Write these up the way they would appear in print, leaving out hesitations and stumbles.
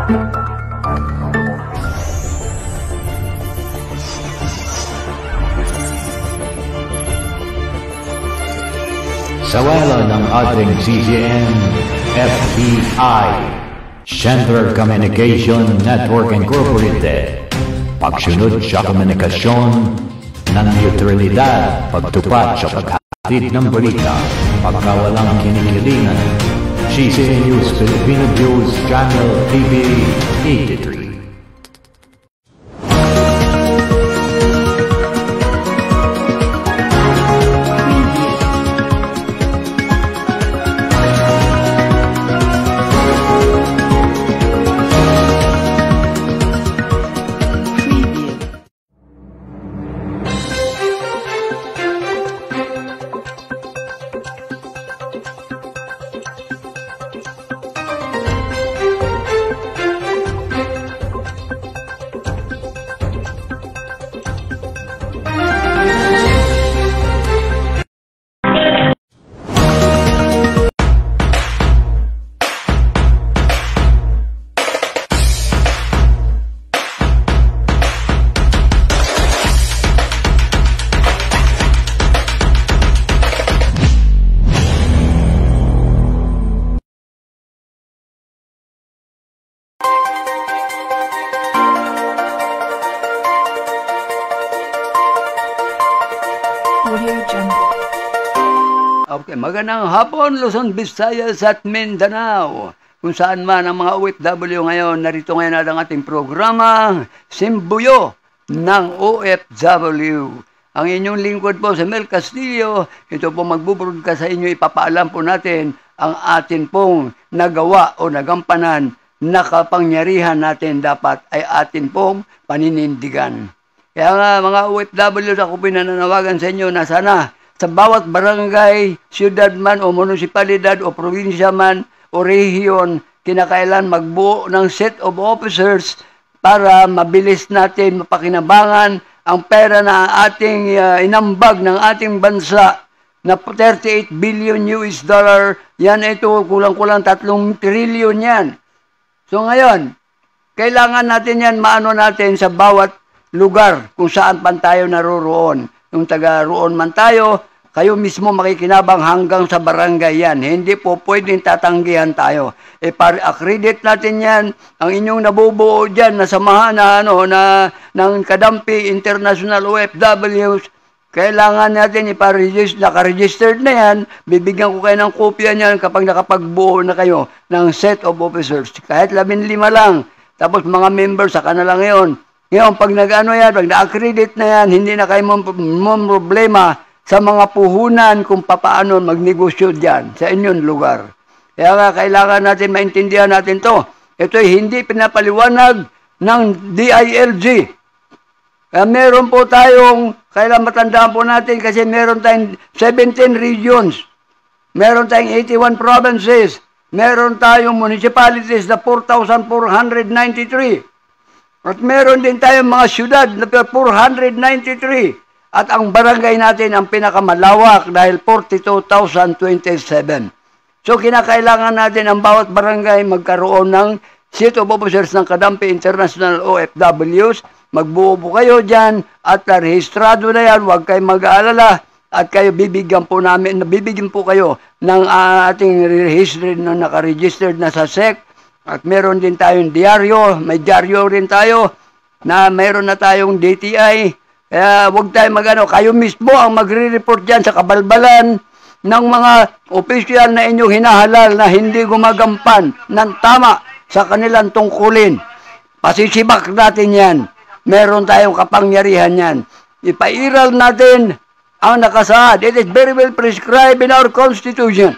Sa wala ng ating CCN, FBI, Central Communication Network Incorporated, pagsunod sa komunikasyon ng neutralidad, pagtupad sa paghatid ng balita, pagkawalang kinikilingan, CCN News Filipino News Channel TV 83. Okay, magandang hapon, Luzon, Visayas at Mindanao. Kung saan man ang mga OFW ngayon, narito ngayon ang ating programa, Simbuyo ng OFW. Ang inyong lingkod po sa Mel Castillo, ito po magbubroadcast sa inyo, ipapaalam po natin ang atin pong nagawa o nagampanan na kapangyarihan natin dapat ay atin pong paninindigan. Kaya nga mga OFW, ako pinananawagan sa inyo na sana sa bawat barangay, siyudad man o munisipalidad o probinsya man o rehiyon, kinakailan magbuo ng set of officers para mabilis natin mapakinabangan ang pera na ating inambag ng ating bansa na 38 billion US dollar. Yan ito, kulang-kulang 3 trillion yan. So ngayon, kailangan natin yan maano natin sa bawat lugar kung saan pan tayo naroroon. Yung taga roon man tayo, kayo mismo makikinabang hanggang sa barangay yan. Hindi po pwedeng tatanggihan tayo. Accredit natin yan. Ang inyong nabubuo dyan na samahan ng Kadampi International OFWs, kailangan natin naka-registered na yan. Bibigyan ko kayo ng kopya niyan kapag nakapagbuo na kayo ng set of officers. Kahit 15 lang. Tapos mga members, saka na lang ngayon. Ngayon, pag pag na-accredit na yan, hindi na kayo problema sa mga puhunan kung paano magnegosyo dyan sa inyong lugar. Kaya nga, kailangan natin maintindihan natin to. Ito'y hindi pinapaliwanag ng DILG. Kaya meron po tayong, kailangan matandaan po natin kasi meron tayong 17 regions. Meron tayong 81 provinces. Meron tayong municipalities na 4,493. At meron din tayong mga syudad na 493. At ang barangay natin ang pinakamalawak dahil 42,027. So kinakailangan natin ang bawat barangay magkaroon ng set of officers ng Kadampi International OFWs. Magbuo po kayo dyan at rehistrado na yan. Huwag kayong mag-aalala at kayo bibigyan po kayo ng ating registered na naka-registered na sa SEC. At meron din tayong diaryo, may diaryo rin tayo na meron na tayong DTI. Kaya huwag tayong kayo mismo ang magre-report dyan sa kabalbalan ng mga opisyal na inyong hinahalal na hindi gumagampan ng tama sa kanilang tungkulin. Pasisibak natin yan. Meron tayong kapangyarihan yan. Ipairal natin ang nakasaad. It is very well prescribed in our Constitution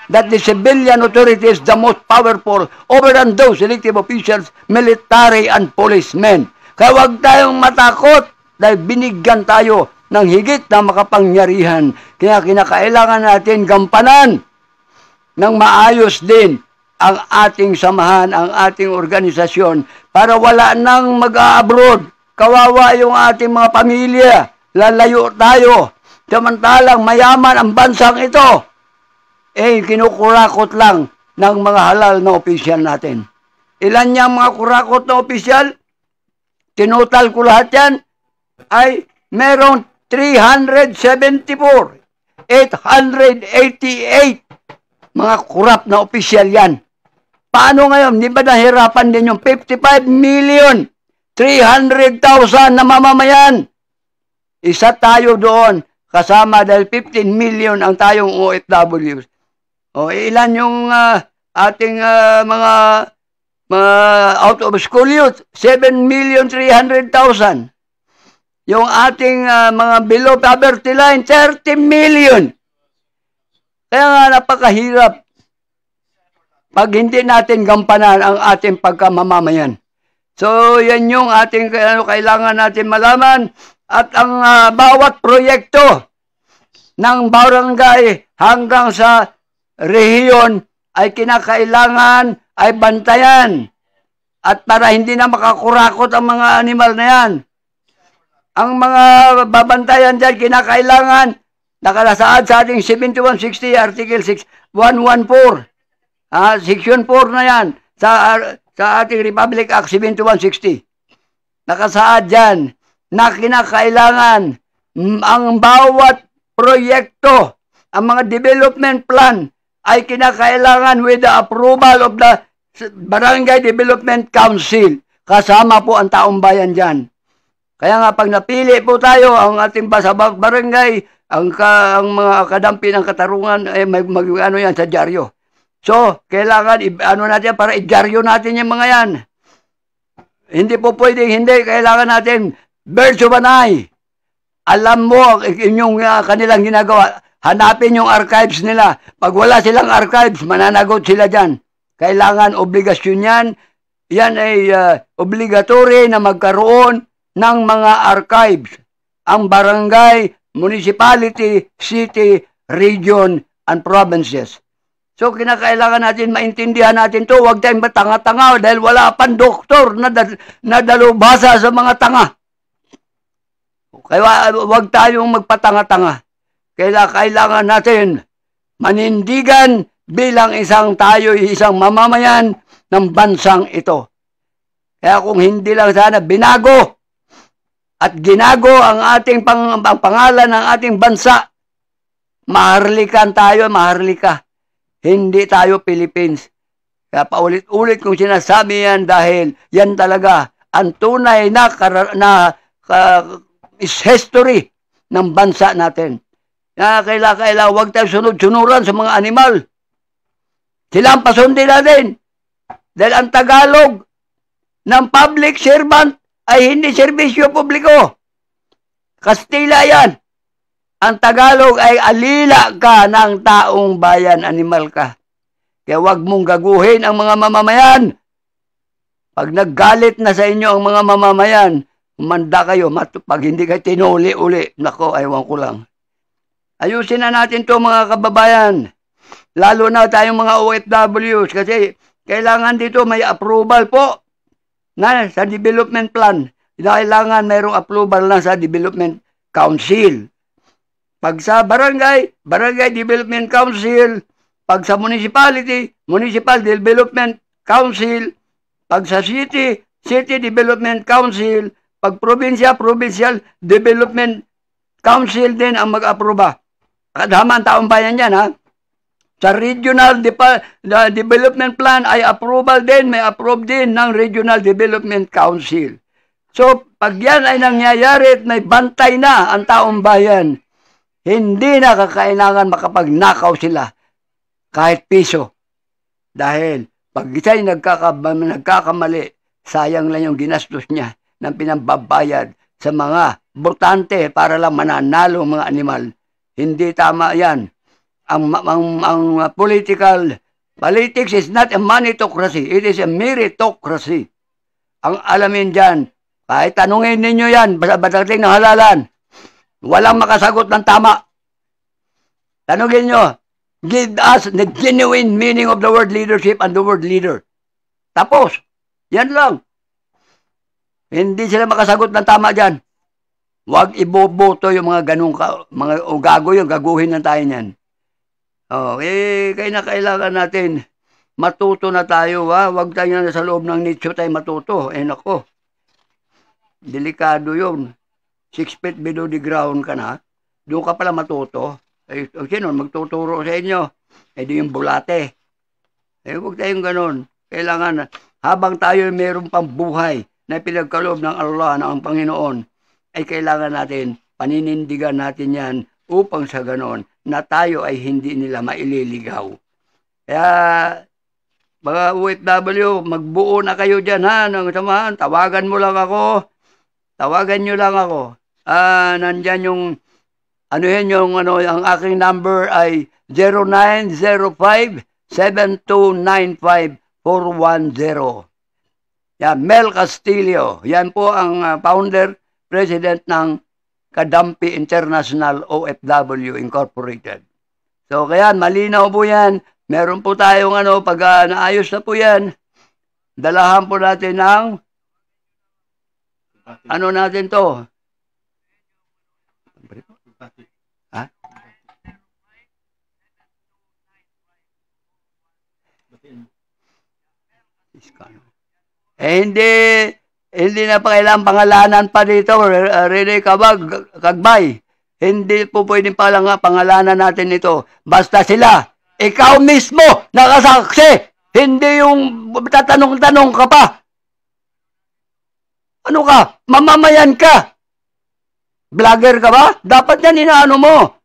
that the civilian authority is the most powerful over than those elective officials, military and policemen. Kaya huwag tayong matakot dahil binigyan tayo ng higit na makapangyarihan. Kaya kinakailangan natin gampanan ng maayos din ang ating samahan, ang ating organisasyon para wala nang mag-abroad. Kawawa yung ating mga pamilya. Lalayo tayo. Samantalang mayaman ang bansang ito. Kinukurakot lang ng mga halal na opisyal natin. Ilan niyang mga kurakot na opisyal? Tinotal ko lahat yan ay merong 374, 888 mga kurap na opisyal yan. Paano ngayon? Di ba nahirapan din yung 55,300,000 na mamamayan? Isa tayo doon kasama dahil 15 million ang tayong OFWs. O ilan yung ating mga out of school youth? 7,300,000. Yung ating mga below poverty line, 30 million. Kaya nga napakahirap pag hindi natin gampanan ang ating pagkamamamayan. So, yan yung ating kailangan natin malaman. At ang bawat proyekto ng barangay hanggang sa rehiyon ay kinakailangan ay bantayan. At para hindi na makakurakot ang mga animal na yan. Ang mga babantayan dyan, kinakailangan nakalasaad sa ating 7160, Article 114. Section 4 na yan sa ating Republic Act 7160. Nakasaad dyan na kinakailangan ang bawat proyekto, ang mga development plan ay kinakailangan with the approval of the Barangay Development Council. Kasama po ang taong bayan dyan. Kaya nga pag napili po tayo ang ating barangay, ang mga kadampi ng katarungan ay ano yan sa dyaryo. So, kailangan natin para i-dyaryo natin yung mga yan. Hindi po pwedeng hindi, kailangan natin birds of an eye. Alam mo yung kanilang ginagawa. Hanapin yung archives nila. Pag wala silang archives, mananagot sila dyan. Kailangan obligasyon yan. Yan ay obligatory na magkaroon ng mga archives. Ang barangay, municipality, city, region, and provinces. So, kinakailangan natin maintindihan natin to. Huwag tayong matanga-tanga dahil wala pang doktor na dalubhasa sa mga tanga. Kaya huwag tayong magpatanga-tanga. Kailangan natin manindigan bilang isang mamamayan ng bansang ito. Kaya kung hindi lang sana binago at ginago ang ating pangalan ng ating bansa, maharlikan tayo, maharlika. Hindi tayo Philippines. Kaya paulit-ulit kong sinasabi yan dahil yan talaga ang tunay na history ng bansa natin. Kailangan huwag tayo sunod-sunuran sa mga animal. Sila ang pasundin natin. Dahil ang Tagalog ng public servant ay hindi serbisyo publiko. Kastila yan. Ang Tagalog ay alila ka ng taong bayan, animal ka. Kaya huwag mong gaguhin ang mga mamamayan. Pag naggalit na sa inyo ang mga mamamayan, umanda kayo, pag hindi kayo tinuli-uli, nako, aywan ko lang. Ayusin na natin to mga kababayan. Lalo na tayong mga OFWs kasi kailangan dito may approval po na sa development plan. Kailangan mayroong approval na sa development council. Pag sa barangay development council. Pag sa municipality, municipal development council. Pag sa city development council. Pag probinsya, provincial development council din ang mag-aproba. Kadama ang taong bayan yan, ha? Sa regional development plan ay approval din, may approve din ng regional development council. So, pag yan ay nangyayari at may bantay na ang taong bayan, hindi na kakailangan makapagnakaw sila kahit piso. Dahil pag isa'y nagkakamali, sayang lang yung ginastos niya ng pinambabayad sa mga botante para lang mananalo mga animal. Hindi tama yan. Ang politics is not a meritocracy. It is a meritocracy. Ang alamin dyan, kahit tanungin ninyo yan, basta-basta ng halalan, walang makasagot ng tama. Tanungin nyo, give us the genuine meaning of the word leadership and the word leader. Tapos, yan lang. Hindi sila makasagot ng tama dyan. Huwag iboboto yung mga ganung mga gago yung gaguhin ng tayo niyan. Kaya kailangan natin matuto na tayo, ha? Huwag tayo na sa loob ng nicho tayo matuto. Nako, delikado yun. 6 feet below the ground ka na, doon ka pala matuto. Sino magtuturo sa inyo? Di yung bulate. Huwag tayong ganun. Kailangan, habang tayo mayroon pang buhay na pinagkaloob ng Allah, ng Panginoon, ay kailangan natin, paninindigan natin yan upang sa ganon na tayo ay hindi nila maililigaw. Kaya, mga OFW, magbuo na kayo dyan, ha, ng samahan. Tawagan mo lang ako. Tawagan nyo lang ako. Nandyan yung, ang aking number ay 0905-7295-410. Yan, Mel Castillo. Yan po ang founder, president ng Kadampi International OFW Incorporated. So, kaya malinaw po yan. Meron po tayong pag naayos na po yan, dalahan po natin ng natin to? Ha? Hindi na pa kailangan pangalanan pa dito, Rene Kagbay. Hindi po pwedeng pangalanan natin ito. Basta sila, ikaw mismo, nakasaksi. Hindi yung tatanong-tanong ka pa. Ano ka? Mamamayan ka. Vlogger ka ba? Dapat yan inaano mo.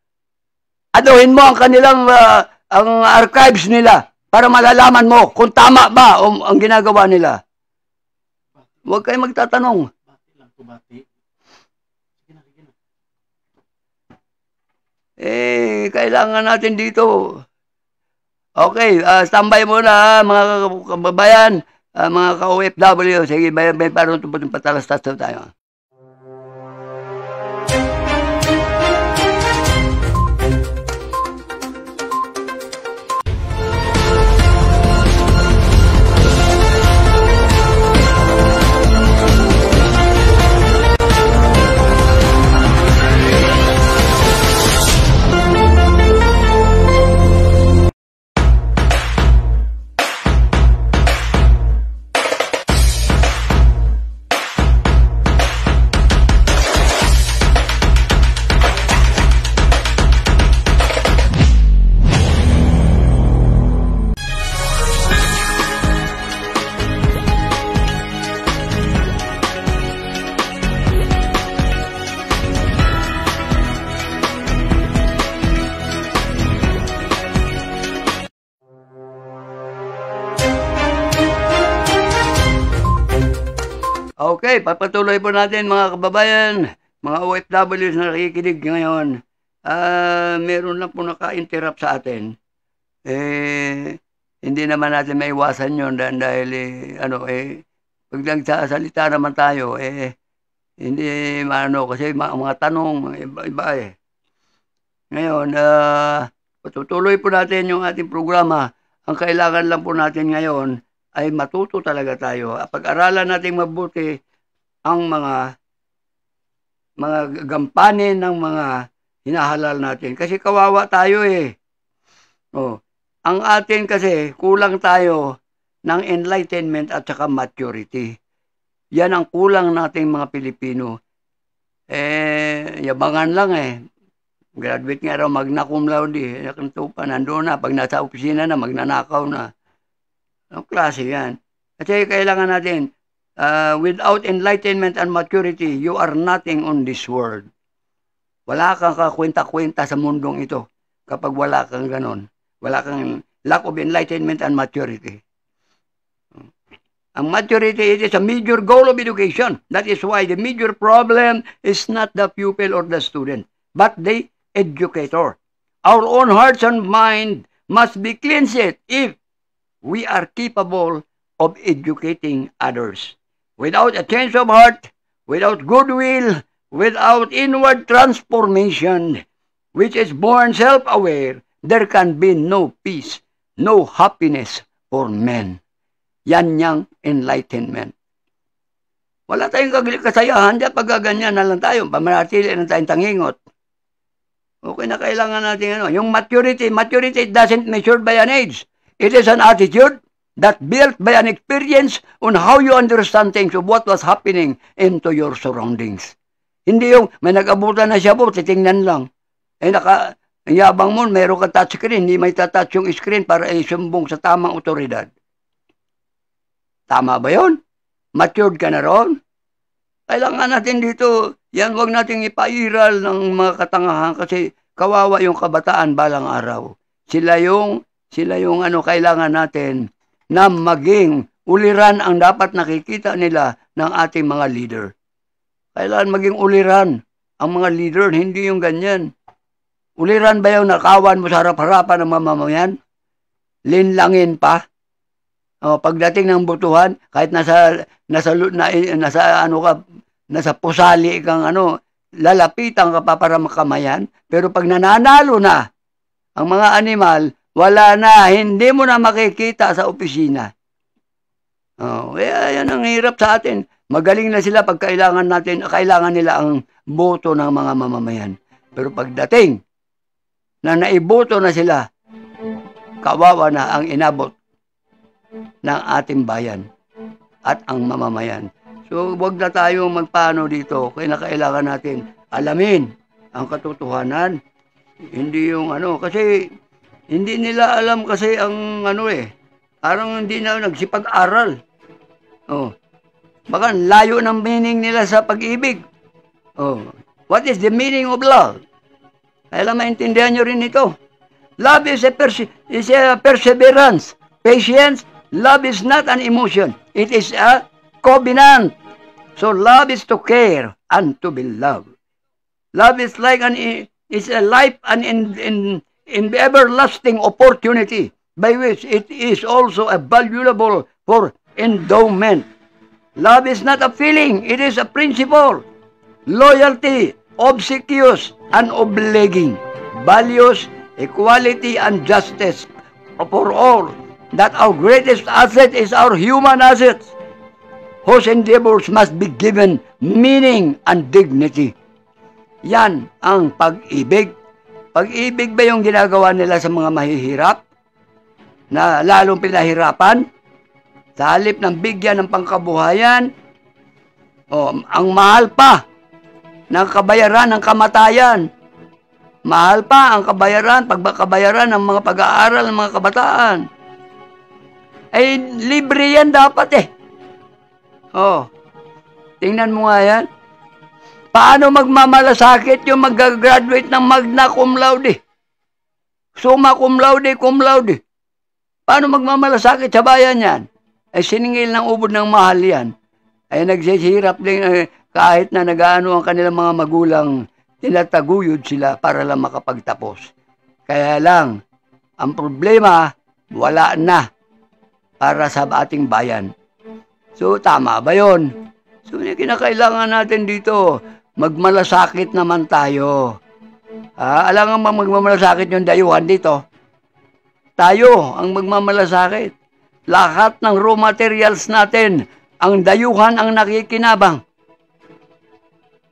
Aduhin mo ang kanilang ang archives nila para malalaman mo kung tama ba ang ginagawa nila. Huwag kayo magtatanong. Kailangan natin dito. Okay, standby muna mga kababayan, mga ka-OFW. Sige, may parang patalastas na tayo. Okay, papatuloy po natin mga kababayan, mga OFWs na nakikinig ngayon. Meron lang po naka-interrupt sa atin. Hindi naman natin maiwasan yun dahil pag nagsasalita naman tayo, hindi kasi mga tanong, iba eh. Ngayon, patutuloy po natin yung ating programa. Ang kailangan lang po natin ngayon ay matuto talaga tayo. Pag-aralan natin mabuti ang mga gampanin ng mga hinahalal natin. Kasi kawawa tayo eh. Ang atin kasi, kulang tayo ng enlightenment at saka maturity. Yan ang kulang nating mga Pilipino. Yabangan lang eh. Graduate nga raw, magna cum laude. Nandun na. Pag nasa opisina na, magnanakaw na. Ang klase yan. Kasi kailangan natin, without enlightenment and maturity, you are nothing on this world. Wala kang kakwenta-kwenta sa mundong ito kapag wala kang ganon. Wala kang lack of enlightenment and maturity. Ang maturity, it is a major goal of education. That is why the major problem is not the pupil or the student, but the educator. Our own hearts and mind must be cleansed if we are capable of educating others. Without a change of heart, without goodwill, without inward transformation, which is born self-aware, there can be no peace, no happiness for men. Yan yang enlightenment. Wala tayong kasayahan dyan pag ganyan na lang tayo, pamanatili na tayong tangingot. Okay na kailangan natin yung maturity doesn't measure by an age. It is an attitude, that built by an experience on how you understand things of what was happening into your surroundings. Hindi yung may nag-abutan na siya po, titingnan lang. Ang yabang mo, mayroon ka touchscreen, hindi may tatouch yung screen para isumbong sa tamang otoridad. Tama ba yun? Matured ka na ron? Kailangan natin dito, yan wag nating ipairal ng mga katangahan kasi kawawa yung kabataan balang araw. Sila yung kailangan natin na maging uliran ang dapat nakikita nila ng ating mga leader. Kailangan maging uliran ang mga leader, hindi yung ganyan. Uliran ba yung nakawan mo sa harap-harapan ng mamamayan? Linlangin pa? Pagdating ng butuhan, kahit nasa pusali kang lalapitan ka pa para makamayan, pero pag nananalo na ang mga animal, wala na, hindi mo na makikita sa opisina. Kaya yan ang hirap sa atin. Magaling na sila pag kailangan nila ang boto ng mga mamamayan. Pero pagdating na naiboto na sila, kawawa na ang inabot ng ating bayan at ang mamamayan. So, wag na tayo magpaano dito. Kailangan natin alamin ang katotohanan. Hindi yung kasi hindi nila alam kasi ang parang hindi na nagsipag-aral. Baka layo ng meaning nila sa pag-ibig. What is the meaning of love? Kailangan maintindihan nyo rin ito. Love is a perseverance, patience. Love is not an emotion. It is a covenant. So love is to care and to be loved. Love is like is a life and in the everlasting opportunity by which it is also a valuable for endowment. Love is not a feeling, it is a principle. Loyalty, obsequious, and obliging. Values, equality, and justice for all. That our greatest asset is our human assets, whose endeavors must be given meaning and dignity. Yan ang pag-ibig. Pag-ibig ba yung ginagawa nila sa mga mahihirap na lalong pinahirapan? Sa halip ng bigyan ng pangkabuhayan, ang mahal pa ng kabayaran ng kamatayan. Mahal pa ang pagkabayaran ng mga pag-aaral ng mga kabataan. Ay, libre yan dapat tingnan mo nga yan. Paano magmamalasakit yung mag-graduate ng magna cum laude? Summa cum laude, cum laude. Paano magmamalasakit sa bayan yan? Ay siningil ng ubod ng mahal yan. Ay nagsisirap din kahit na nag-aano ang kanilang mga magulang, tinataguyod sila para lang makapagtapos. Kaya lang, ang problema, wala na para sa ating bayan. So, tama ba yun? So, kinakailangan natin dito, magmalasakit naman tayo. Alam nga magmamalasakit yung dayuhan dito. Tayo ang magmamalasakit. Lahat ng raw materials natin, ang dayuhan ang nakikinabang.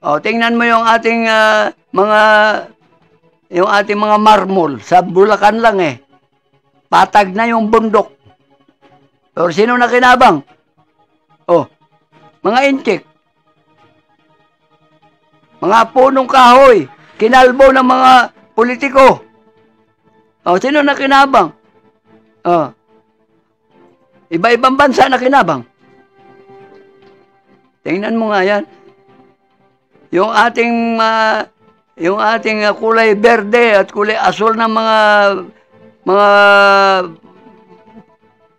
Tingnan mo yung ating mga marmol. Sa Bulacan lang patag na yung bundok. Pero sino nakinabang? Mga inchik. Mga punong kahoy, kinalbo ng mga politiko. Sino na kinabang? Iba-ibang bansa na kinabang. Tingnan mo nga yan. Yung ating kulay berde at kulay asul ng mga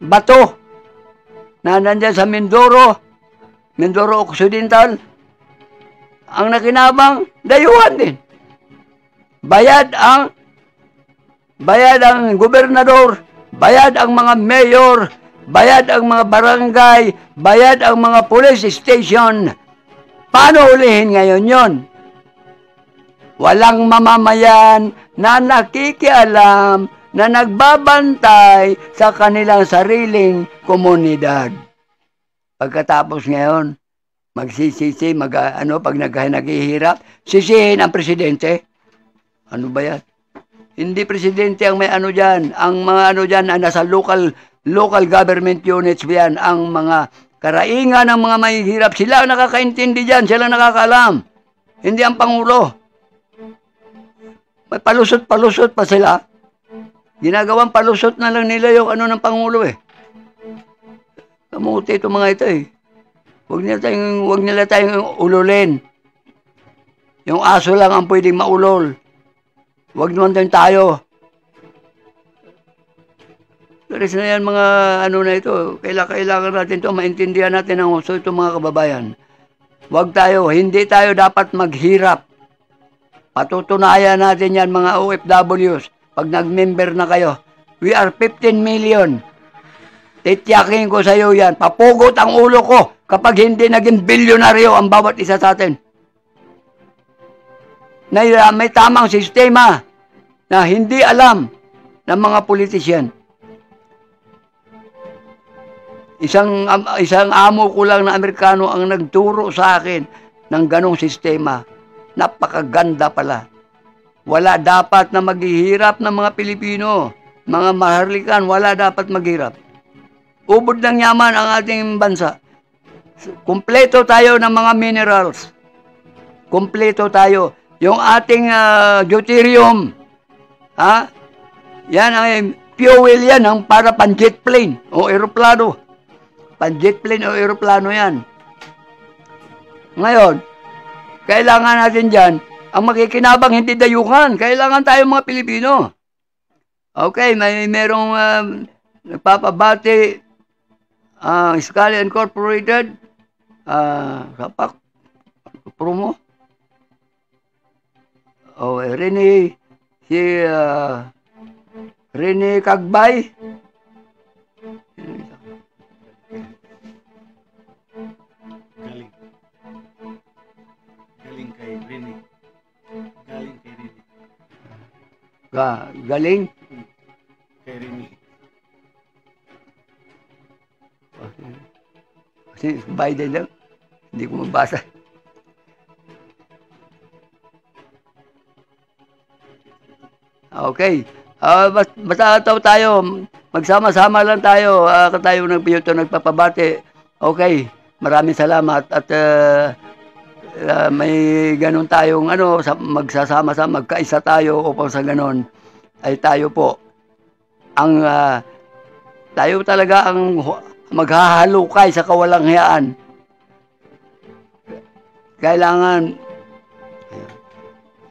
bato na nandyan sa Mindoro Occidental, ang nakinabang, dayuhan din. Bayad ang gobernador, bayad ang mga mayor, bayad ang mga barangay, bayad ang mga police station. Paano ulihin ngayon yon? Walang mamamayan na nakikialam, na nagbabantay sa kanilang sariling komunidad. Pagkatapos ngayon, magsisisi, pag naghihirap, sisihin ang presidente. Ano ba yan? Hindi presidente ang may dyan. Ang mga dyan, nasa local local government units yan, ang mga karaingan ng mga mahihirap. Sila ang nakakaintindi dyan, sila nakakaalam. Hindi ang Pangulo. May palusot-palusot pa sila. Ginagawang palusot na lang nila yung ano ng Pangulo eh. Kamuti itong mga ito eh. Huwag nila tayong ululin. Yung aso lang ang pwedeng maulol. Huwag naman din tayo. Pero na yan mga ano na ito. Kailangan natin ito. Maintindihan natin ang uso itong mga kababayan. Huwag tayo. Hindi tayo dapat maghirap. Patutunayan natin yan mga OFWs. Pag nag-member na kayo. We are 15 million. Titiyakin ko sa iyo yan. Papugot ang ulo ko kapag hindi naging bilyonaryo ang bawat isa sa atin. May tamang sistema na hindi alam ng mga politisyan. Isang amo ko lang na Amerikano ang nagturo sa akin ng ganong sistema. Napakaganda pala. Wala dapat na maghihirap ng mga Pilipino. Mga maharlikan, wala dapat maghirap. Ubod ng yaman ang ating bansa. Kumpleto tayo ng mga minerals. Kumpleto tayo. Yung ating deuterium, yan ay fuel yan para pan-jet plane o aeroplano. Pan-jet plane o aeroplano yan. Ngayon, kailangan natin dyan, ang makikinabang hindi dayuhan. Kailangan tayo mga Pilipino. Okay, merong nagpapabati, Scully Incorporated, Sapak, promo. Rene Kagbay. Galing kay Rene. Galing kay Rene. Kasi Biden lang. Hindi ko mabasa. Okay. Basta tayo, magsama-sama lang tayo. Tayo nagpapabati. Okay. Maraming salamat. At may ganun tayong magsasama-sama, magkaisa tayo upang sa ganun ay tayo po tayo talaga ang maghahalukay sa kawalanghiyaan. Kailangan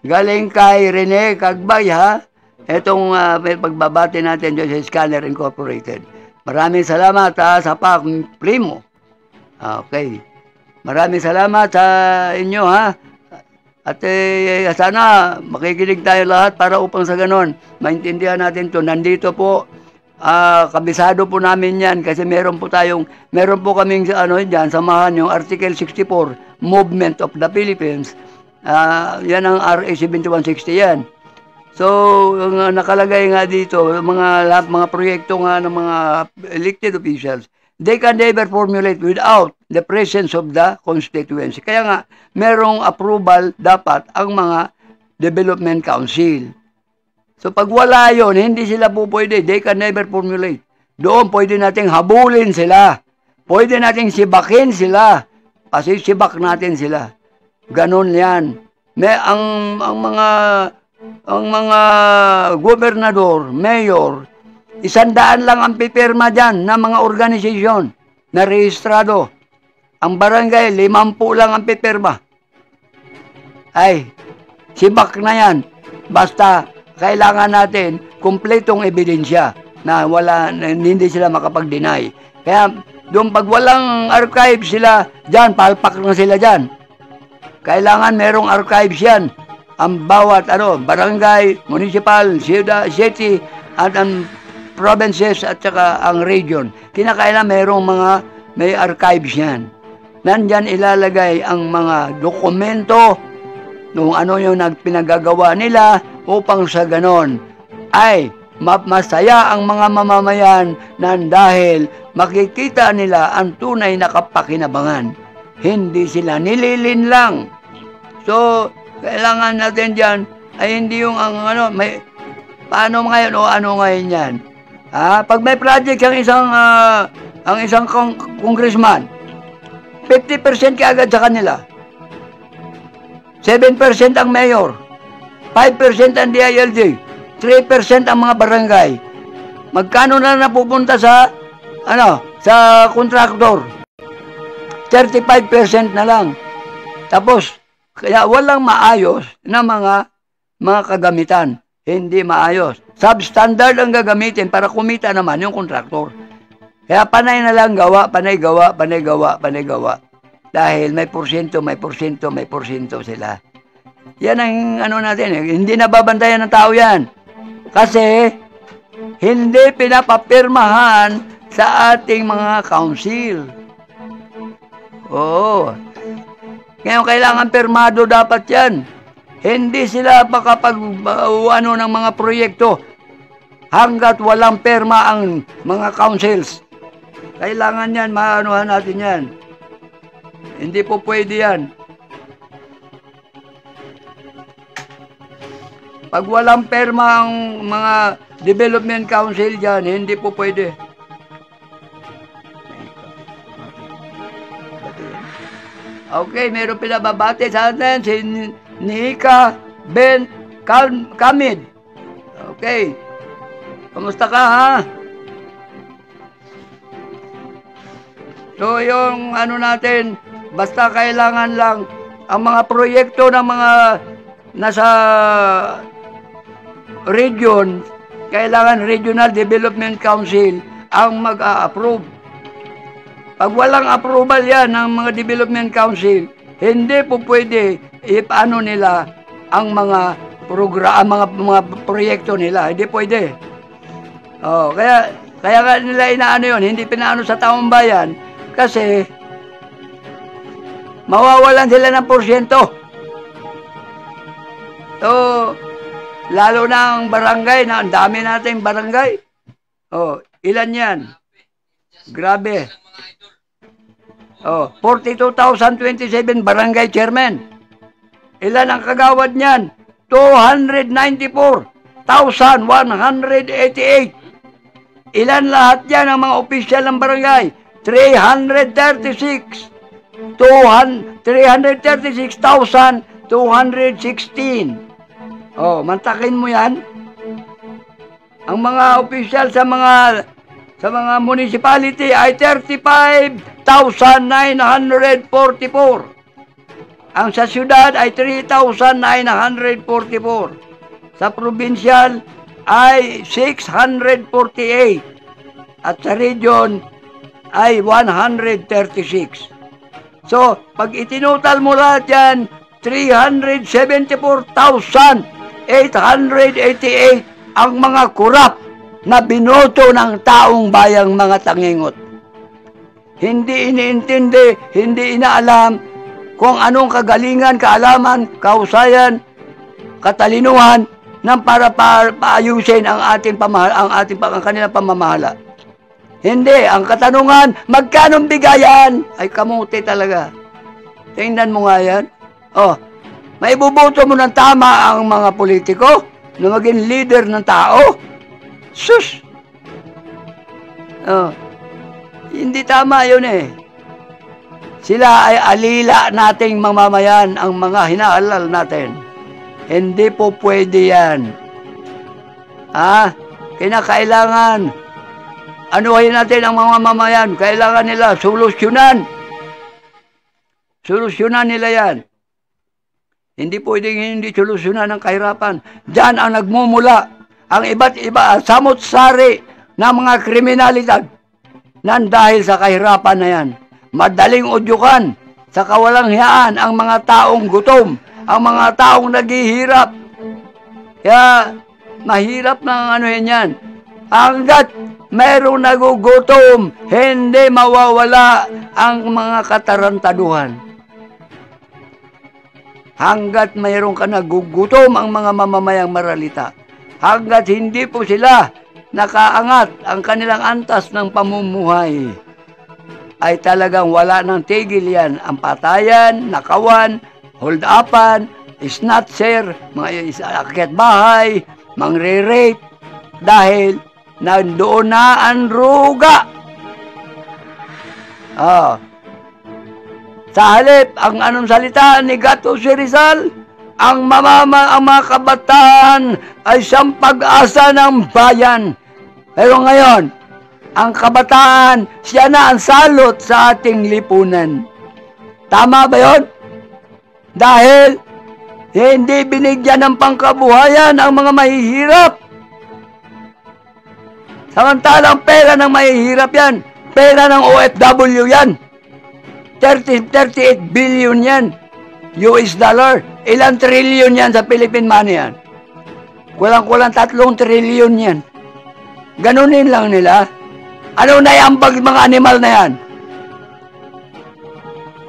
galing kay Rene Kagbay itong pagbabati natin dyan sa Scanner Incorporated. Maraming salamat sa PAC Primo. Okay. Maraming salamat sa inyo At sana makikinig tayo lahat para upang sa ganon maintindihan natin to. Nandito po kabisado po namin yan kasi meron po kaming dyan, samahan yung Article 64 Movement of the Philippines. Yan ang RA 7160 yan. So, nakalagay nga dito, mga proyekto nga ng mga elected officials, they can never formulate without the presence of the constituency. Kaya nga, merong approval dapat ang mga development council. So, pag wala yun, hindi sila po pwede. They can never formulate. Doon, pwede nating habulin sila. Pwede nating sibakin sila. Kasi sibak natin sila. Ganon yan. Ang mga gobernador, mayor, 100 lang ang pipirma dyan na mga organisasyon na rehistrado. Ang barangay, 50 lang ang pipirma. Ay, sibak na yan. Basta, kailangan natin kumpletong ebidensya na hindi sila makapag-deny. Kaya, doon pag walang archive sila, dyan, palpak na sila dyan. Kailangan merong archives yan. Ang bawat barangay, municipal, city, at ang provinces at saka ang region. Kinakailangan merong may archives yan. Nandyan ilalagay ang mga dokumento kung ano yung pinagagawa nila upang sa ganon ay masaya ang mga mamamayan dahil makikita nila ang tunay na kapakinabangan. Hindi sila nililin lang. So, kailangan natin dyan ay hindi yung paano ngayon o ano ngayon yan. Pag may project ang isang congressman, 50% kaagad sa kanila. 7% ang mayor, 5% ang DILG, 3% ang mga barangay. Magkano na napupunta sa kontraktor? 35% na lang. Tapos, kaya walang maayos na mga kagamitan. Hindi maayos. Substandard ang gagamitin para kumita naman yung kontraktor. Kaya panay na lang gawa, panay gawa. Dahil may porsyento sila. Yan ang natin. Hindi nababantayan ng tao yan. Kasi, hindi pinapapirmahan sa ating mga council. Oo. Ngayon, kailangan pirmado dapat yan. Hindi sila makapag-ano ng mga proyekto hanggat walang perma ang mga councils. Kailangan yan, maanuhan natin yan. Hindi po pwede yan. Pag walang perma ang mga development council dyan, hindi po pwede. Okay, meron pinababati sa atin si Nika Ben Kamid. Okay. Kamusta ka, ha? So, yung natin, basta kailangan lang ang mga proyekto ng mga nasa region, kailangan Regional Development Council ang mag-a-approve. Pag walang approval yan ng mga Development Council, hindi po pwede ipaano nila ang mga mga proyekto nila. Hindi pwede. Kaya nga nila inaano yun, hindi pinaano sa taong bayan kasi mawawalan sila ng porsyento. So, lalo na ang barangay, ang dami nating barangay. Ilan yan? Grabe. 42,027 barangay chairman. Ilan ang kagawad niyan? 294,188. Ilan lahat yan ang mga opisyal ng barangay? 336,216. Mantakin mo yan. Ang mga opisyal sa mga municipality ay 35,944. Ang sa syudad ay 3,944. Sa provincial ay 648. At sa region ay 136. So, pag itinutal mo lahat yan, 374,888 ang mga kurap na binoto ng taong bayang mga tangingot. Hindi iniintindi, hindi inaalam kung anong kagalingan, kaalaman, kahusayan, katalinuhan ng para paayusin ang kanilang pamamahala. Hindi, ang katanungan, magkanong bigayan? Ay kamuti talaga. Tingnan mo nga yan. May buboto mo ng tama ang mga politiko na maging leader ng tao? Sus! Hindi tama yun eh. Sila ay alila nating mamamayan ang mga hinaalal natin. Hindi po pwede yan. Kinakailangan anuhin natin ang mga mamamayan. Kailangan nila solusyonan. Solusyonan nila yan. Hindi pwedeng hindi solusyonan ang kahirapan. Diyan ang nagmumula ang iba't iba, samot-sari ng mga kriminalidad nan dahil sa kahirapan na yan. Madaling udyukan sa kawalang hiyaan ang mga taong gutom, ang mga taong naghihirap. Kaya mahirap na yan. Hanggat mayroong nagugutom, hindi mawawala ang mga katarantaduhan. Hanggat mayroong ka nagugutom ang mga mamamayang maralita. Hanggat hindi po sila nakaangat ang kanilang antas ng pamumuhay, ay talagang wala ng tigil yan. Ang patayan, nakawan, hold-upan, snatcher, mga akyat bahay, mangre-rape, dahil nandoon na ang ruga. Sa halip, ang anong salita ni Gato si Rizal, ang mga kabataan ay siyang pag-asa ng bayan. Pero ngayon, ang kabataan, siya na ang salot sa ating lipunan. Tama ba yun? Dahil hindi binigyan ng pangkabuhayan ang mga mahihirap. Samantalang pera ng mahihirap yan. Pera ng OFW yan. 38 billion yan. US dollar. Ilang trillion yan sa Philippine money yan. Kulang-kulang 3 trillion yan. Ganunin lang nila. Ano naiambag mga animal na yan?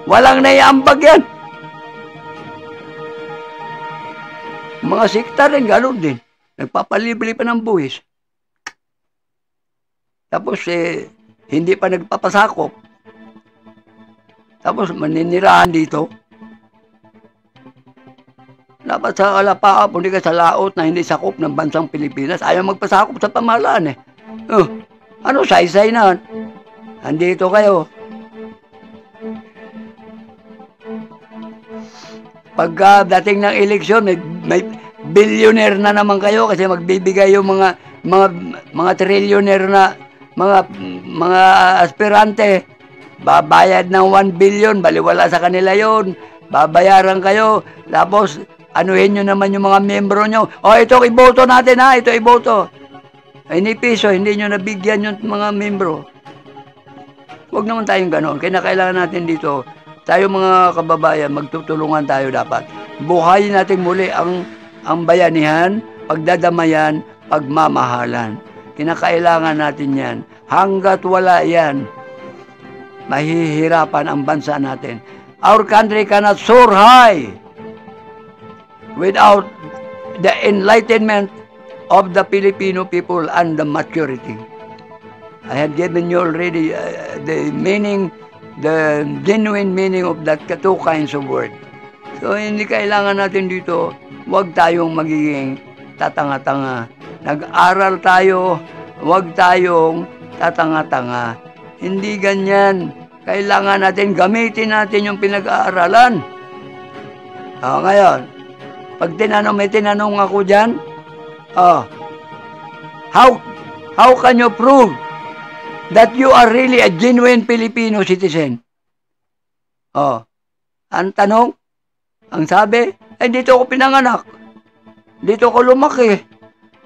Walang naiambag yan. Mga sikta rin, ganun din. Nagpapalibre pa ng buwis. Tapos, hindi pa nagpapasakop. Tapos, maninirahan dito. Dapat sa kalapaa, hindi ka sa laot na hindi sakop ng bansang Pilipinas. Ayaw magpasakop sa pamahalaan eh. Ano, say-say na. Andito kayo. Pagka dating ng eleksyon, may billionaire na naman kayo kasi magbibigay yung mga trillionaire na mga aspirante. Babayad ng 1 billion, baliwala sa kanila yon. Babayaran kayo. Tapos, anuhin nyo naman yung mga membro nyo. Ito iboto natin ha, ito iboto. Ay, ni piso, hindi nyo nabigyan yung mga membro. Huwag naman tayong gano'n. Kailangan natin dito, tayo mga kababayan, magtutulungan tayo dapat. Buhayin natin muli ang bayanihan, pagdadamayan, pagmamahalan. Kinakailangan natin yan. Hanggat wala yan, mahihirapan ang bansa natin. Our country cannot soar high without the enlightenment of the Filipino people and the maturity. I have given you already the genuine meaning of that two kinds of word. So, hindi kailangan natin dito, huwag tayong magiging tatanga-tanga. Nag-aral tayo, huwag tayong tatanga-tanga. Hindi ganyan. Kailangan natin, gamitin natin yung pinag-aaralan. Ngayon, pag may tinanong ako dyan, how can you prove that you are really a genuine Filipino citizen? Ang tanong, ang sabi, dito ako pinanganak. Dito ako lumaki.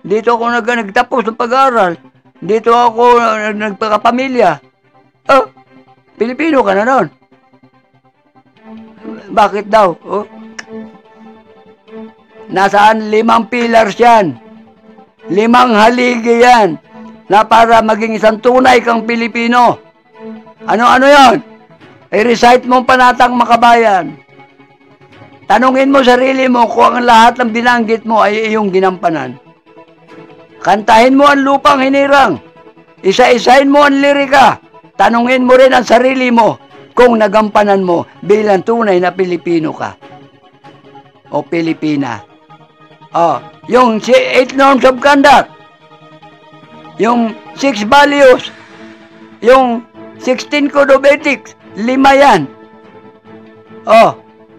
Dito ako nagtapos ng pag-aaral. Dito ako nagpakapamilya. Pilipino ka na nun. Bakit daw? Nasaan 5 pillars yan? 5 haligi yan na para maging isang tunay kang Pilipino. Ano-ano yon? I-recite mo ang Panatang Makabayan. Tanungin mo sarili mo kung ang lahat ng binanggit mo ay iyong ginampanan. Kantahin mo ang Lupang Hinirang. Isa-isahin mo ang lirika. Tanungin mo rin ang sarili mo kung nagampanan mo bilang tunay na Pilipino ka. O Pilipina. Yung 8 norms of conduct. Yung 6 values. Yung 16 code of ethics. 5 yan.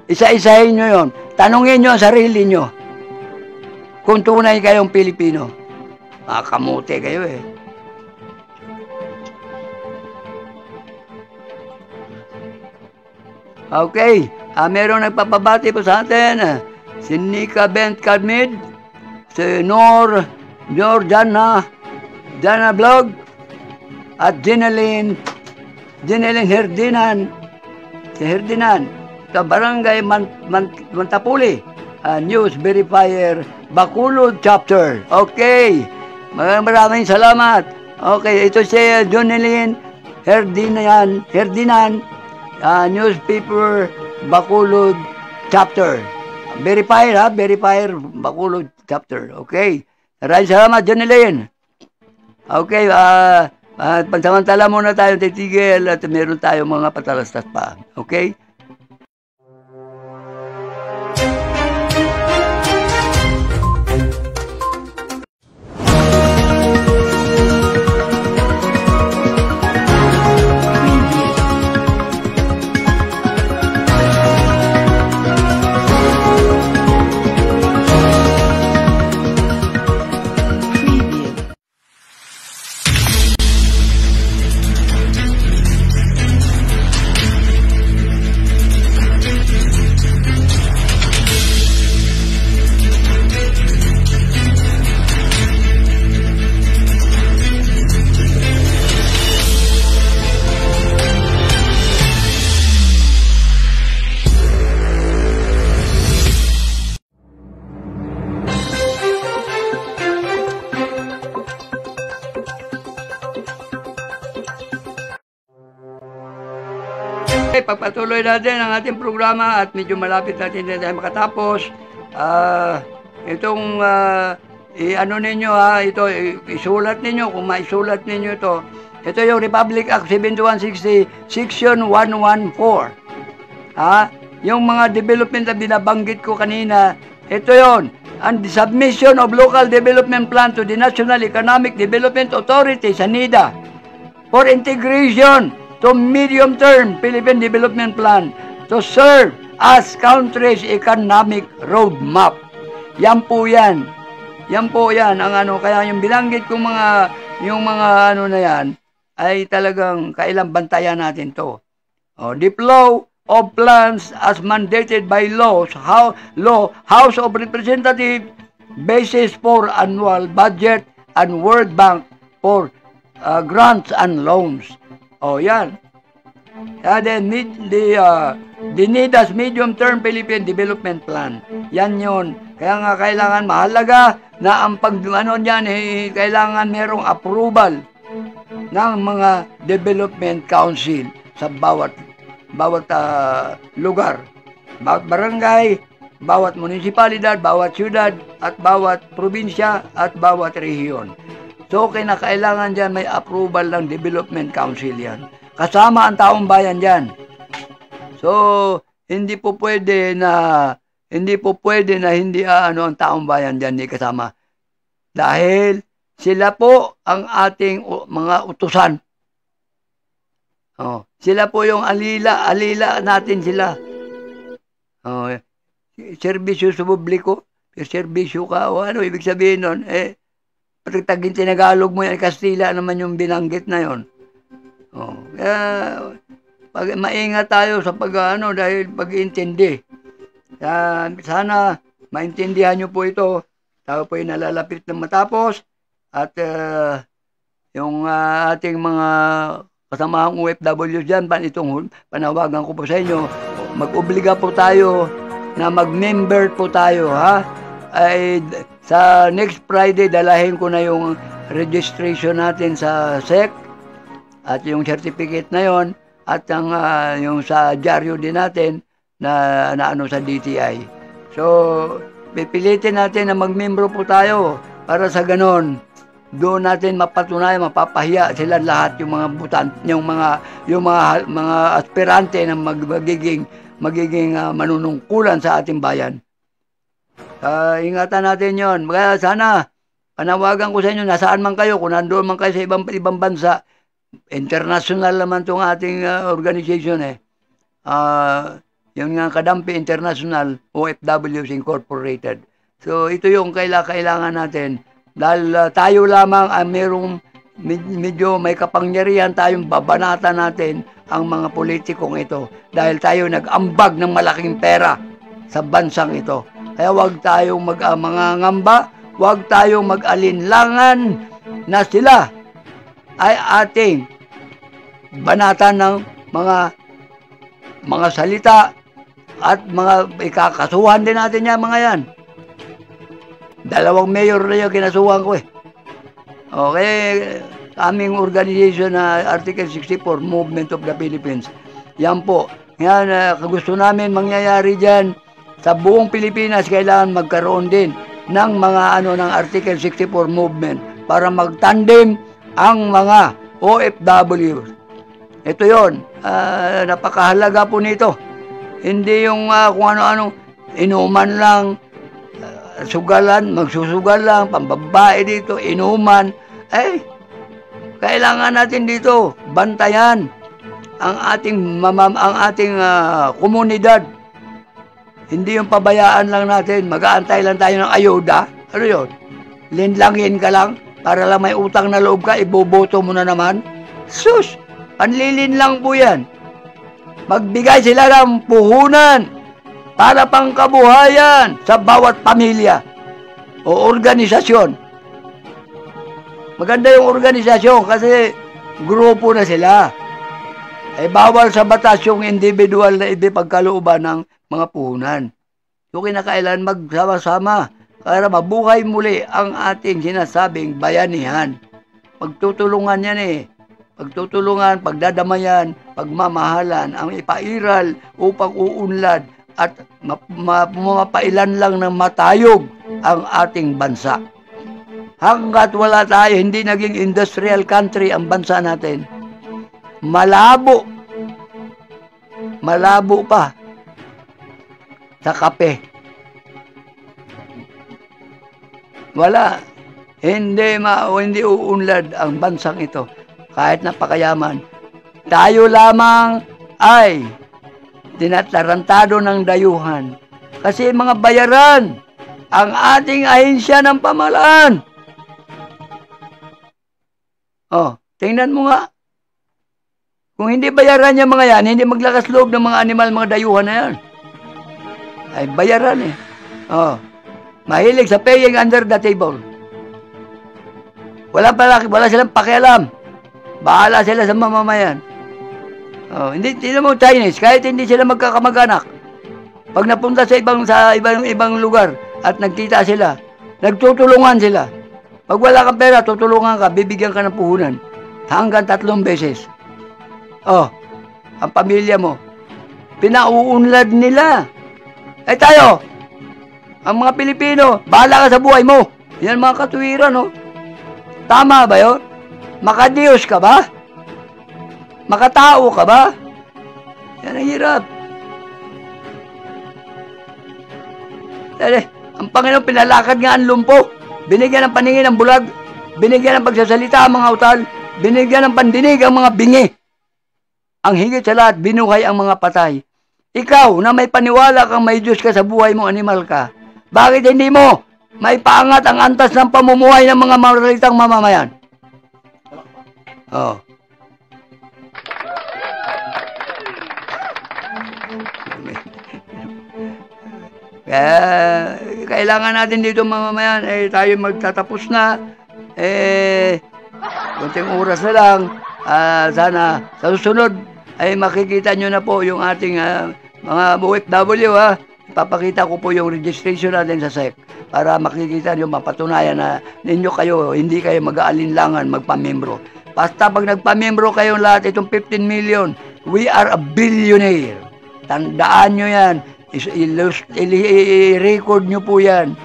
Isa-isahin nyo yun. Tanungin nyo ang sarili nyo kung tunay kayong Pilipino. Kamuti kayo eh. Okay, meron nagpapabati po sa atin. Si Nika Bent Kadmid, si Nor Jana Vlog, at Jeneline Herdinan, si Herdinan, sa Barangay Mantapuli, News Verifier, Bacolod Chapter. Okay, maraming salamat. Okay, ito si Jeneline Herdinan, newspaper Bacolod Chapter. Verifier Verifier Bacolod Chapter. Okay. Maraming salamat, Jeneline. Okay, pansamantala muna tayo titigil at meron tayo mga patalastas pa. Okay? pagpatuloy natin ang ating programa at medyo malapit natin na tayo makatapos. Itong ano ninyo ito isulat ninyo kung maisulat ninyo ito. Ito yung Republic Act 7160 Section 114. Yung mga development na binabanggit ko kanina, ito yon. And the submission of local development plan to the National Economic Development Authority sa NEDA for integration to medium-term Philippine Development Plan to serve as country's economic roadmap. Yan po yan. Yan po yan ang ano, kaya yung binanggit kong yung mga ano na yan ay talagang kailang bantayan natin to. The flow of plans as mandated by House of Representatives basis for annual budget and World Bank for grants and loans. Yan. The NEDA's Medium-Term Philippine Development Plan. Yan yun. Kaya nga kailangan mahalaga na ang pag-ano dyan, kailangan merong approval ng mga development council sa bawat lugar, bawat barangay, bawat munisipalidad, bawat syudad, at bawat probinsya, at bawat rehiyon. So, kinakailangan dyan may approval ng development council yan. Kasama ang taong bayan dyan. So, hindi po pwede na hindi ang taong bayan dyan, hindi kasama. Dahil sila po ang ating mga utusan. Sila po yung alila natin sila. Serbisyo sa publiko, serbisyo ka, ano ibig sabihin nun? Pagtagin tinagalog mo yan, Kastila naman yung binanggit na yon. Kaya, maingat tayo sa dahil pag-iintindi. Sana maintindihan nyo po ito. Tayo po yung nalalapit na matapos. At yung ating mga kasamahang OFW dyan, itong panawagan ko po sa inyo, mag-obliga po tayo na mag-member po tayo, ay sa next Friday dalahin ko na yung registration natin sa SEC at yung certificate na yon at ang yung sa dyaryo din natin na ano sa DTI. So pipilitin natin na mag-membro po tayo para sa ganon doon natin mapatunayan, mapapahiya sila lahat yung mga yung mga aspirante na magiging manunungkulan sa ating bayan. Ingatan natin yon. Kaya sana panawagan ko sa inyo, nasaan man kayo, kung nandoon man kayo sa ibang bansa, international naman itong ating organization yung nga Kadampi International OFWs Incorporated. So ito yung kailangan natin. Dahil tayo lamang ang merong medyo may kapangyarihan, tayong babanata natin ang mga politikong ito. Dahil tayo nag-ambag ng malaking pera sa bansang ito. Kaya huwag tayong mangangamba, huwag tayong mag-alinlangan na sila ay ating banatan ng mga salita at mga ikakasuhan din natin yan, mga yan. 2 mayor na yung kinasuhan ko Okay, aming organization na Article 64, Movement of the Philippines. Yan po. Yan, gusto namin mangyayari dyan sa buong Pilipinas, kailangan magkaroon din ng mga ng Article 64 movement para magtandem ang mga OFW. Ito yon, napakahalaga po nito. Hindi yung kung ano-ano, inuman lang, magsusugal lang, pambabae dito, inuman. Kailangan natin dito bantayan ang ating komunidad. Hindi yung pabayaan lang natin, mag-aantay lang tayo ng ayuda. Ano yun? Linlangin ka lang para lang may utang na loob ka, iboboto mo na naman. Sus! Panlilin lang po yan. Magbigay sila ng puhunan para pangkabuhayan sa bawat pamilya o organisasyon. Maganda yung organisasyon kasi grupo na sila. Bawal sa batas yung individual na ipagkalooban ng mga puhunan. So kinakailangan magsama-sama para mabuhay muli ang ating sinasabing bayanihan. Magtutulungan yan pagtutulungan, pagdadamayan, pagmamahalan, ang ipairal upang uunlad at mapailan lang ng matayog ang ating bansa. Hanggat wala tayo, hindi naging industrial country ang bansa natin, malabo pa sa kape. Wala. Hindi uunlad ang bansang ito. Kahit napakayaman. Tayo lamang ay tinatarantado ng dayuhan. Kasi mga bayaran ang ating ahensya ng pamahalaan. Oh, tingnan mo nga. Kung hindi bayaran yung mga yan, hindi maglakas loob ng mga animal, mga dayuhan na yan. Ay bayaran eh. Oh, mahilig sa paying under the table. Wala silang pakialam. Bahala sila sa mamamayan. Oh, hindi mo Chinese, kahit hindi sila magkakamag-anak. Pag napunta sa ibang lugar at nagkita sila, nagtutulungan sila. Pag wala kang pera, tutulungan ka, bibigyan ka ng puhunan. Hanggang 3 beses. Oh, ang pamilya mo, pinauunlad nila. Eh tayo, ang mga Pilipino, bahala ka sa buhay mo. Yan mga katuwiran, no? Tama ba yun? Makadiyos ka ba? Makatao ka ba? Yan ang hirap. Dali, ang Panginoon pinalakad nga ang lumpo. Binigyan ng paningin ang bulag. Binigyan ng pagsasalita ang mga utal. Binigyan ng pandinig ang mga bingi. Ang higit sa lahat, binuhay ang mga patay. Ikaw na may paniwala kang may Diyos ka sa buhay mo, animal ka. Bakit hindi mo may paangat ang antas ng pamumuhay ng mga maralitang mamamayan? Oh. Kaya, kailangan natin dito mamamayan, tayo magtatapos na, kunting oras na lang, sana sa susunod, ay makikita nyo na po yung ating mga OFW, ha. Ipapakita ko po yung registration natin sa SEC, para makikita nyo, mapatunayan na ninyo kayo, hindi kayo mag-aalinlangan, magpamembro. Basta pag nagpamembro kayong lahat, itong 15 million, we are a billionaire. Tandaan nyo yan. I-record nyo po yan.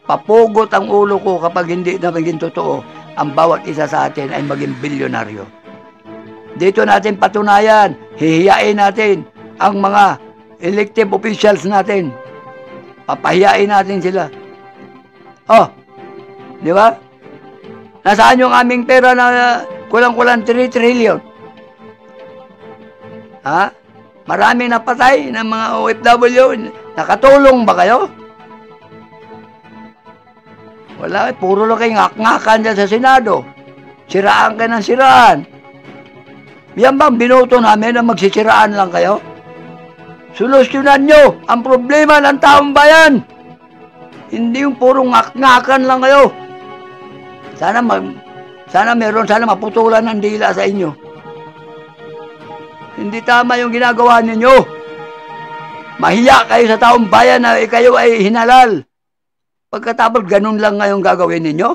Papugot ang ulo ko kapag hindi na maging totoo ang bawat isa sa atin ay maging bilyonaryo. Dito natin patunayan, hihiyain natin ang mga elective officials natin. Papahiyain natin sila. Oh, di ba? Nasaan yung aming pera na kulang-kulang 3 trillion? Ha? Maraming napatay ng mga OFW. Nakatulong ba kayo? Wala, puro lang kayo ngak-ngakan dyan sa Senado. Siraan kayo ng siraan. Yan bang binoto namin na magsisiraan lang kayo? Solusyonan nyo ang problema ng taong bayan. Hindi yung puro ngak-ngakan lang kayo. Sana maputulan ng dila sa inyo. Hindi tama yung ginagawa ninyo. Mahiya kayo sa taong bayan na kayo ay hinalal. Pagkatapos ganun lang ngayong gagawin ninyo?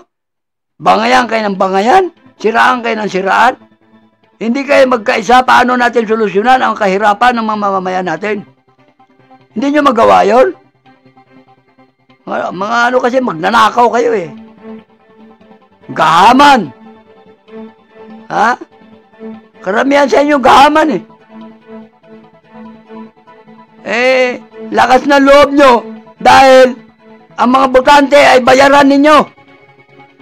Bangayan kayo ng bangayan? Siraan kayo ng siraan? Hindi kayo magkaisa paano natin solusyonan ang kahirapan ng mga mamamayan natin? Hindi nyo magawa yun? Mga ano kasi magnanakaw kayo eh. Gahaman. Ha? Karamihan sa inyo gahaman eh. Lakas na loob nyo dahil ang mga botante ay bayaran ninyo.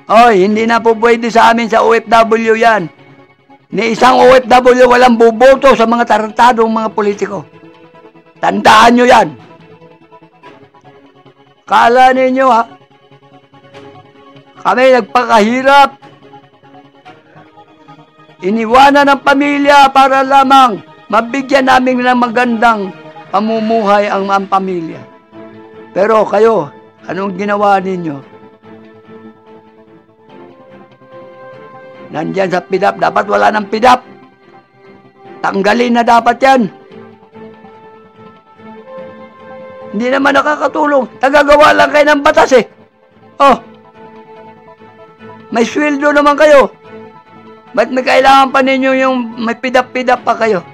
Oy, hindi na po pwede sa amin sa OFW yan. Ni isang OFW walang buboto sa mga tarantadong mga politiko. Tandaan nyo yan. Kala ninyo ha, kami nagpakahirap. Iniwanan ng pamilya para lamang mabigyan namin ng magandang pamumuhay ang pamilya. Pero kayo, anong ginawa ninyo? Nandyan sa PIDAP, dapat wala ng PIDAP. Tanggalin na dapat yan. Hindi naman nakakatulong. Tagagawa lang kayo ng batas eh. Oh, may sweldo naman kayo. Ba't may kailangan pa ninyo yung may pidap-pidap pa kayo?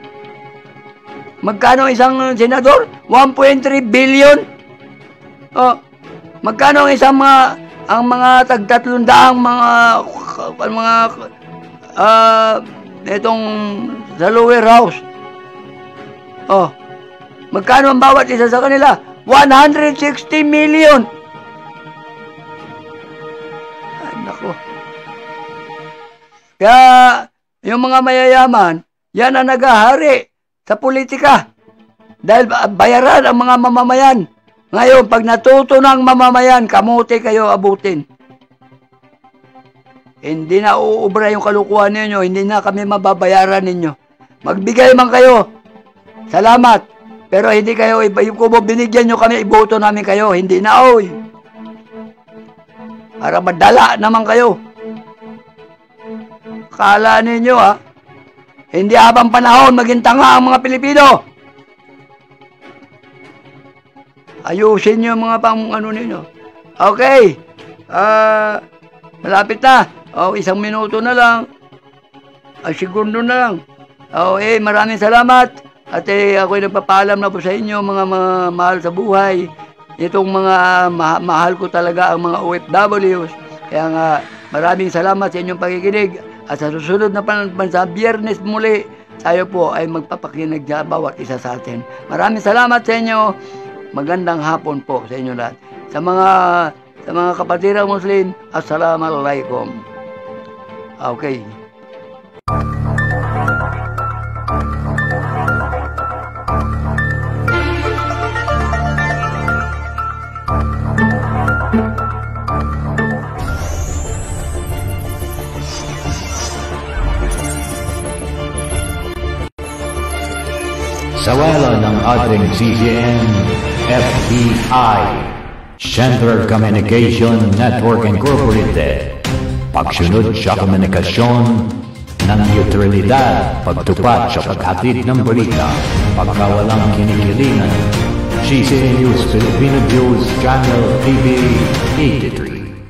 Magkano isang senador? 1.3 billion? Oh, magkano ang isang mga tag-300 itong sa lower house? Oh, magkano ang bawat isa sa kanila? 160 million! Ay, nako. Kaya, yung mga mayayaman, yan ang nagahari sa politika. Dahil bayaran ang mga mamamayan. Ngayon, pag natuto ng mamamayan, kamuti kayo abutin. Hindi na uubra yung kalukuhan ninyo, hindi na kami mababayaran ninyo. Magbigay man kayo. Salamat. Pero hindi kayo, kung binigyan nyo kami, iboto namin kayo. Hindi na, oy. Para madala naman kayo. Kala ninyo, ha? Hindi habang panahon maging tanga ang mga Pilipino. Ayusin nyo mga ano ninyo. Okay. Malapit na. Isang minuto na lang. Segundo na lang. Maraming salamat. At ako'y nagpapaalam na po sa inyo, mga mahal sa buhay. Itong mga mahal ko talaga ang mga OFWs. Kaya nga, maraming salamat sa inyong pakikinig. At sa susunod na sa Biyernes muli, tayo po ay magpapakinig sa bawat isa sa atin. Maraming salamat sa inyo. Magandang hapon po sa inyo lahat. Sa mga kapatirang Muslim, Assalamualaikum. Okay. Sa wala ng ating CGN, FBI, Central Communication Network Incorporated, pagsunod sa komunikasyon ng neutralidad, pagtupad sa paghatid ng balita, pagkawalang kinikilingan, CCN News Filipino News Channel TV 83.